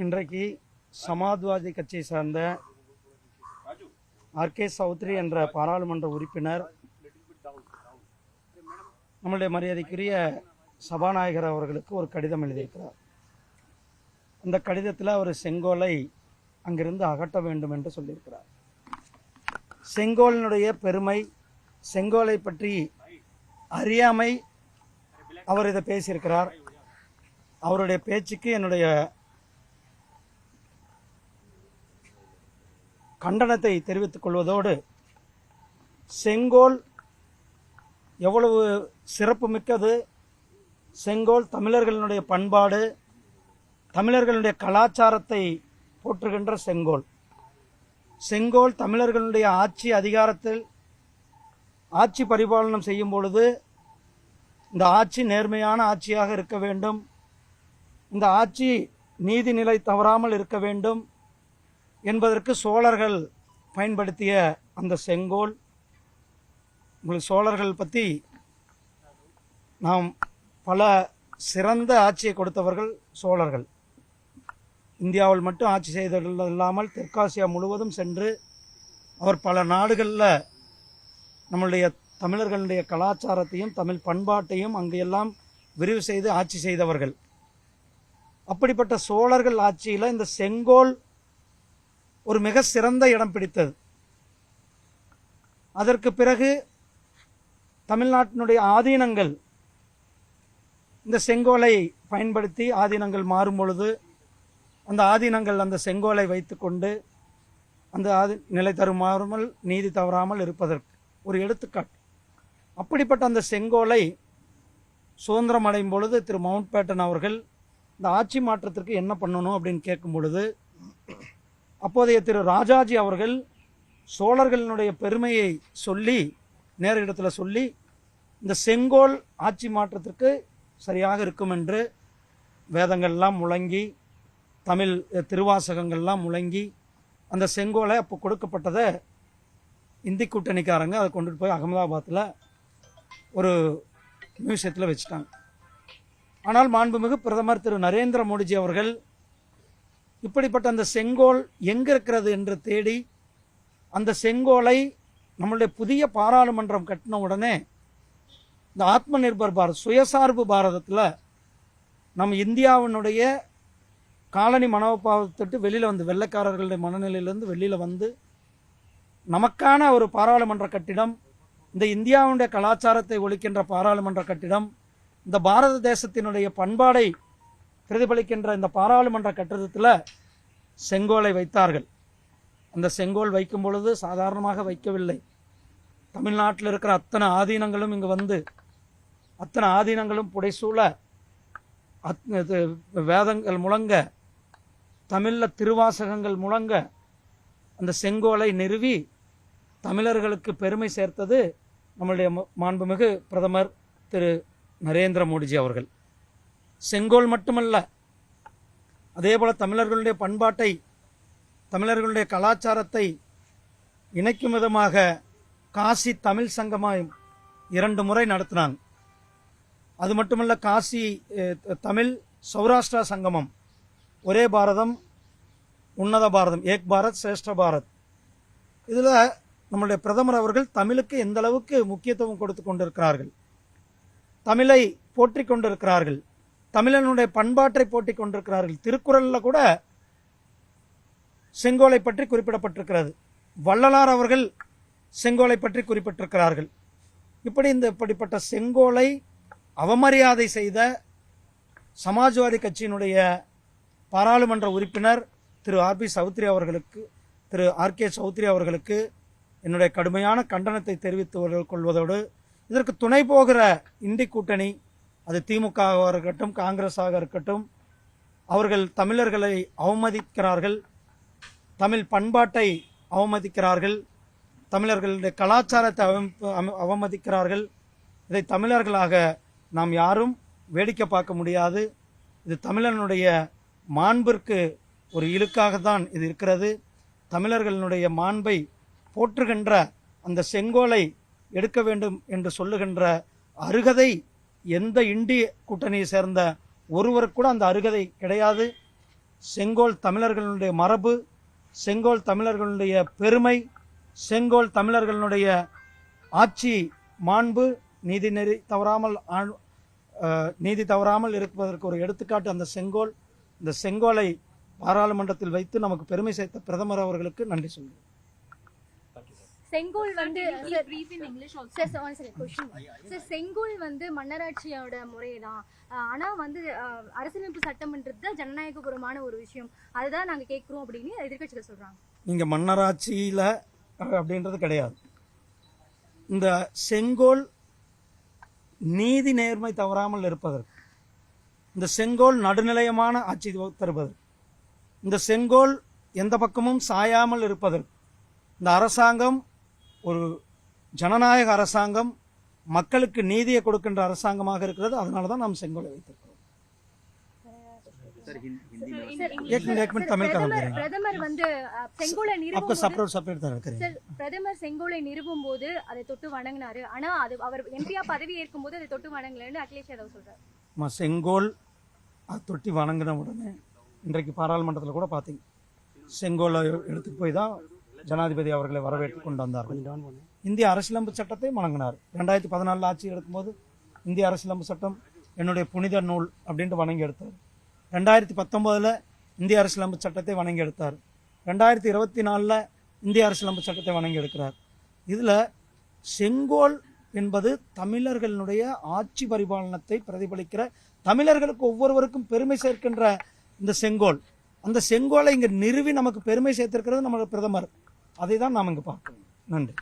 இன்றைக்கு சமாஜ்வாதி கட்சியை சார்ந்த ஆர்கே சௌத்ரி என்ற பாராளுமன்ற உறுப்பினர் நம்முடைய மரியாதைக்குரிய சபாநாயகர் அவர்களுக்கு ஒரு கடிதம் எழுதியிருக்கிறார். அந்த கடிதத்தில் அவர் செங்கோலை அங்கிருந்து அகற்ற வேண்டும் என்று சொல்லியிருக்கிறார். செங்கோலினுடைய பெருமை, செங்கோலை பற்றி அறியாமை அவர் இதை பேசியிருக்கிறார். அவருடைய பேச்சுக்கு என்னுடைய கண்டனத்தை தெரிவித்துக் கொள்வதோடு, செங்கோல் எவ்வளவு சிறப்பு மிக்கது, செங்கோல் தமிழர்களுடைய பண்பாடு, தமிழர்களுடைய கலாச்சாரத்தை போற்றுகின்ற செங்கோல். செங்கோல் தமிழர்களுடைய ஆட்சி அதிகாரத்தில் ஆட்சி பரிபாலனம் செய்யும் பொழுது இந்த ஆட்சி நேர்மையான ஆட்சியாக இருக்க வேண்டும், இந்த ஆட்சி நீதிநிலை தவறாமல் இருக்க வேண்டும் என்பதற்கு சோழர்கள் பயன்படுத்திய அந்த செங்கோல். உங்களுக்கு சோழர்கள் பற்றி நாம் பல சிறந்த ஆட்சியை கொடுத்தவர்கள் சோழர்கள். இந்தியாவில் மட்டும் ஆட்சி செய்தது இல்லாமல் தெற்காசியா முழுவதும் சென்று அவர் பல நாடுகளில் நம்மளுடைய தமிழர்களுடைய கலாச்சாரத்தையும் தமிழ் பண்பாட்டையும் அங்கெல்லாம் விரிவு செய்து ஆட்சி செய்தவர்கள். அப்படிப்பட்ட சோழர்கள் ஆட்சியில் இந்த செங்கோல் ஒரு மிக சிறந்த இடம் பிடித்தது. அதற்கு பிறகு தமிழ்நாட்டினுடைய ஆதீனங்கள் இந்த செங்கோலை பயன்படுத்தி ஆதீனங்கள் மாறும் பொழுது அந்த ஆதீனங்கள் அந்த செங்கோலை வைத்துக்கொண்டு அந்த நிலை தருமாறாமல் நீதி தவறாமல் இருப்பதற்கு ஒரு எடுத்துக்காட்டு. அப்படிப்பட்ட அந்த செங்கோலை சுதந்திரம் அடையும் பொழுது திரு மவுண்ட் பேட்டன் அவர்கள் இந்த ஆட்சி மாற்றத்திற்கு என்ன பண்ணணும் அப்படின்னு கேட்கும் பொழுது, அப்போதைய திரு ராஜாஜி அவர்கள் சோழர்களினுடைய பெருமையை சொல்லி நேர இடத்துல சொல்லி இந்த செங்கோல் ஆட்சி மாற்றத்திற்கு சரியாக இருக்கும் என்று வேதங்கள்லாம் முழங்கி, தமிழ் திருவாசகங்கள்லாம் முழங்கி அந்த செங்கோலை அப்போ கொடுக்கப்பட்டதை இந்தி கூட்டணிக்காரங்க அதை கொண்டுட்டு போய் அகமதாபாத்தில் ஒரு மியூசியத்தில் வச்சுட்டாங்க. ஆனால் மாண்புமிகு பிரதமர் திரு நரேந்திர மோடிஜி அவர்கள் இப்படிப்பட்ட அந்த செங்கோல் எங்கே இருக்கிறது என்று தேடி அந்த செங்கோலை நம்மளுடைய புதிய பாராளுமன்றம் கட்டின உடனே இந்த ஆத்ம நிர்பர் பாரத், சுயசார்பு பாரதத்தில் நம்ம இந்தியாவினுடைய காலனி மனோபாவத்தை வெளியில் வந்து, வெள்ளைக்காரர்களுடைய மனநிலையிலிருந்து வெளியில் வந்து நமக்கான ஒரு பாராளுமன்ற கட்டிடம், இந்த இந்தியாவுடைய கலாச்சாரத்தை ஒழிக்கின்ற பாராளுமன்ற கட்டிடம், இந்த பாரத தேசத்தினுடைய பண்பாடை பிரதிபலிக்கின்ற இந்த பாராளுமன்ற கட்டிடத்தில் செங்கோலை வைத்தார்கள். அந்த செங்கோல் வைக்கும் பொழுது சாதாரணமாக வைக்கவில்லை. தமிழ்நாட்டில் இருக்கிற அத்தனை ஆதீனங்களும் இங்கு வந்து, அத்தனை ஆதீனங்களும் புடைசூழ, வேதங்கள் முழங்க, தமிழில் திருவாசகங்கள் முழங்க அந்த செங்கோலை நிறுவி தமிழர்களுக்கு பெருமை சேர்த்தது நம்முடைய மாண்புமிகு பிரதமர் திரு நரேந்திர மோடிஜி அவர்கள். செங்கோல் மட்டுமல்ல, அதே போல தமிழர்களுடைய பண்பாட்டை, தமிழர்களுடைய கலாச்சாரத்தை இணைக்கும் விதமாக காசி தமிழ் சங்கமம் 2 முறை நடத்தினாங்க. அது மட்டுமல்ல, காசி தமிழ் சௌராஷ்டிரா சங்கமம், ஒரே பாரதம் உன்னத பாரதம், ஏக் பாரத் சிரேஷ்ட பாரத். இதில் நம்முடைய பிரதமர் அவர்கள் தமிழுக்கு எந்த அளவுக்கு முக்கியத்துவம் கொடுத்து கொண்டிருக்கிறார்கள், தமிழை போற்றி கொண்டிருக்கிறார்கள், தமிழனுடைய பண்பாட்டை போற்றி கொண்டிருக்கிறார்கள். திருக்குறளில் கூட செங்கோலை பற்றி குறிப்பிடப்பட்டிருக்கிறது. வள்ளலார் அவர்கள் செங்கோலை பற்றி குறிப்பிட்டிருக்கிறார்கள். இப்படிப்பட்ட செங்கோலை அவமரியாதை செய்த சமாஜ்வாதி கட்சியினுடைய பாராளுமன்ற உறுப்பினர் திரு ஆர்கே சௌத்ரி அவர்களுக்கு என்னுடைய கடுமையான கண்டனத்தை தெரிவித்துக் கொள்வதோடு, இதற்கு துணை போகிற இந்தி கூட்டணி, அது திமுகவாக இருக்கட்டும் காங்கிரஸாக இருக்கட்டும், அவர்கள் தமிழர்களை அவமதிக்கிறார்கள், தமிழ் பண்பாட்டை அவமதிக்கிறார்கள், தமிழர்களுடைய கலாச்சாரத்தை அவமதிக்கிறார்கள். இதை தமிழர்களாக நாம் யாரும் வேடிக்கை பார்க்க முடியாது. இது தமிழனுடைய மாண்பிற்கு ஒரு இழுக்காகத்தான் இது இருக்கிறது. தமிழர்களுடைய மாண்பை போற்றுகின்ற அந்த செங்கோலை எடுக்க வேண்டும் என்று சொல்லுகின்ற அருகதை எந்த இந்திய கூட்டணியை சேர்ந்த ஒருவருக்கு கூட அந்த அருகதை கிடையாது. செங்கோல் தமிழர்களுடைய மரபு, செங்கோல் தமிழர்களுடைய பெருமை, செங்கோல் தமிழர்களுடைய ஆட்சி மாண்பு, நீதி தவறாமல் இருப்பதற்கு ஒரு எடுத்துக்காட்டு அந்த செங்கோல். இந்த செங்கோலை பாராளுமன்றத்தில் வைத்து நமக்கு பெருமை சேர்த்த பிரதமர் அவர்களுக்கு நன்றி சொல்கிறேன். செங்கோல் வந்து செங்கோல் வந்து மன்னராட்சியோட முறைதான். ஆனா வந்து அரசியலமைப்பு சட்டம்ன்றது ஜனநாயகபூர்வமான ஒரு விஷயம், அதுதான் நாங்க கேட்கிறோம் அப்படின்னு எதிர்க்கட்சிகள் சொல்றாங்க. நீங்க மன்னராட்சியில அப்படின்றது கிடையாது. இந்த செங்கோல் நீதி நேர்மை தவறாமல் இருப்பதற்கு, இந்த செங்கோல் நடுநிலையமான ஆட்சி தருவதற்கு, இந்த செங்கோல் எந்த பக்கமும் சாயாமல் இருப்பதற்கு, இந்த அரசாங்கம் ஒரு ஜனநாயக அரசாங்கம், மக்களுக்கு நீதியை கொடுக்கின்ற அரசாங்கமாக இருக்கிறது. அதனால தான் நாம் செங்கோலை வைத்திருக்கிறோம். பிரதமர் வந்து செங்கோலை பிரதமர் செங்கோலை நிறுவும் போது அதை தொட்டு வணங்கினாரு. ஆனா அது அவர் எம்பியா பதவி ஏற்கும் போது அதை தொட்டு வணங்கலன்னு அகிலேஷ் யாதவ் சொல்றாரு. செங்கோல் அதை தொட்டி வணங்கின உடனே இன்றைக்கு பாராளுமன்றத்தில் கூட பார்த்தீங்க, செங்கோலை எடுத்துட்டு போய் தான் ஜனாதிபதி அவர்களை வரவேற்று கொண்டு வந்தார்கள். இந்திய அரசியலமைப்பு சட்டத்தை வணங்கினார். 2014 ஆட்சி எடுக்கும்போது இந்திய அரசியலமைப்பு சட்டம் என்னுடைய புனித நூல் அப்படின்ட்டு வணங்கி எடுத்தார். 2019 இந்திய அரசியலமைப்பு சட்டத்தை வணங்கி எடுத்தார். 2024 இந்திய அரசியலமைப்பு சட்டத்தை வணங்கி எடுக்கிறார். இதில் செங்கோல் என்பது தமிழர்களுடைய ஆட்சி பரிபாலனத்தை பிரதிபலிக்கிற, தமிழர்களுக்கு ஒவ்வொருவருக்கும் பெருமை சேர்க்கின்ற இந்த செங்கோல், அந்த செங்கோலை இங்கே நிறுவி நமக்கு பெருமை சேர்த்திருக்கிறது நம்ம பிரதமர். அதை தான் நாம் இங்கே பார்க்கணும். நன்றி.